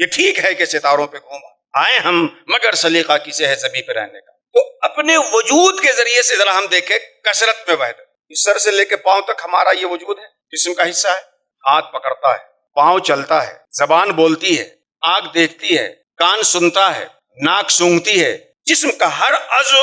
یہ ٹھیک ہے کہ ستاروں پہ گھوما، آئے ہم مگر سلیقہ کسے ہے زمین پہ رہنے کا۔ تو اپنے وجود کے ذریعے سے ذرا ہم دیکھیں کثرت میں وحدت۔ سر سے لے کے پاؤں تک ہمارا یہ وجود ہے، جسم کا حصہ ہے، ہاتھ پکڑتا ہے، پاؤں چلتا ہے، زبان بولتی ہے، آنکھ دیکھتی ہے، کان سنتا ہے، ناک سونگھتی ہے، جسم کا ہر عضو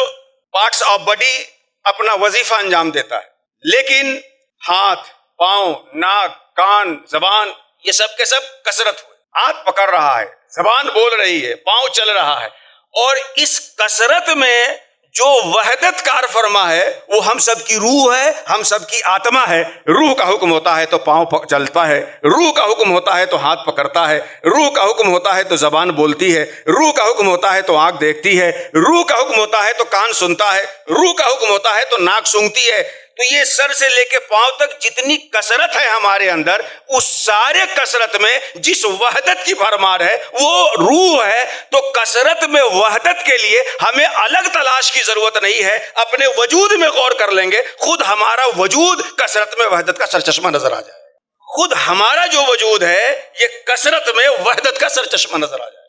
پارٹس آف باڈی اپنا وظیفہ انجام دیتا ہے، لیکن ہاتھ، پاؤں، ناک، کان، زبان یہ سب کے سب کثرت ہوئے۔ ہاتھ پکڑ رہا ہے، زبان بول رہی ہے، پاؤں چل رہا ہے، اور اس کثرت میں جو وحدت کار فرما ہے وہ ہم سب کی روح ہے، ہم سب کی آتما ہے۔ روح کا حکم ہوتا ہے تو پاؤں چلتا ہے، روح کا حکم ہوتا ہے تو ہاتھ پکڑتا ہے، روح کا حکم ہوتا ہے تو زبان بولتی ہے، روح کا حکم ہوتا ہے تو آنکھ دیکھتی ہے، روح کا حکم ہوتا ہے تو کان سنتا ہے، روح کا حکم ہوتا ہے تو ناک سونگھتی ہے۔ تو یہ سر سے لے کے پاؤں تک جتنی کثرت ہے ہمارے اندر، اس سارے کثرت میں جس وحدت کی بھرمار ہے وہ روح ہے۔ تو کثرت میں وحدت کے لیے ہمیں الگ تلاش کی ضرورت نہیں ہے، اپنے وجود میں غور کر لیں گے، خود ہمارا وجود کثرت میں وحدت کا سرچشمہ نظر آ جائے۔ خود ہمارا جو وجود ہے یہ کثرت میں وحدت کا سرچشمہ نظر آ جائے۔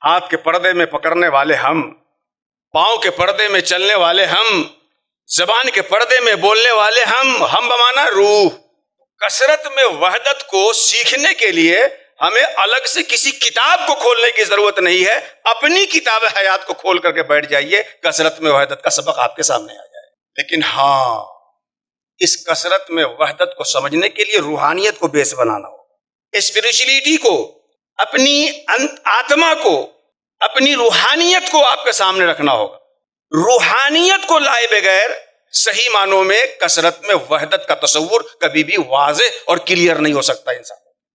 ہاتھ کے پردے میں پکڑنے والے ہم، پاؤں کے پردے میں چلنے والے ہم، زبان کے پردے میں بولنے والے ہم بمانا روح۔ کثرت میں وحدت کو سیکھنے کے لیے ہمیں الگ سے کسی کتاب کو کھولنے کی ضرورت نہیں ہے، اپنی کتاب حیات کو کھول کر کے بیٹھ جائیے، کثرت میں وحدت کا سبق آپ کے سامنے آ جائے۔ لیکن ہاں، اس کثرت میں وحدت کو سمجھنے کے لیے روحانیت کو بیس بنانا ہوگا، اسپریچولیٹی کو، اپنی آتما کو، اپنی روحانیت کو آپ کے سامنے رکھنا ہوگا۔ روحانیت کو لائے بغیر صحیح معنوں میں کثرت میں وحدت کا تصور کبھی بھی واضح اور کلیئر نہیں ہو سکتا انسان۔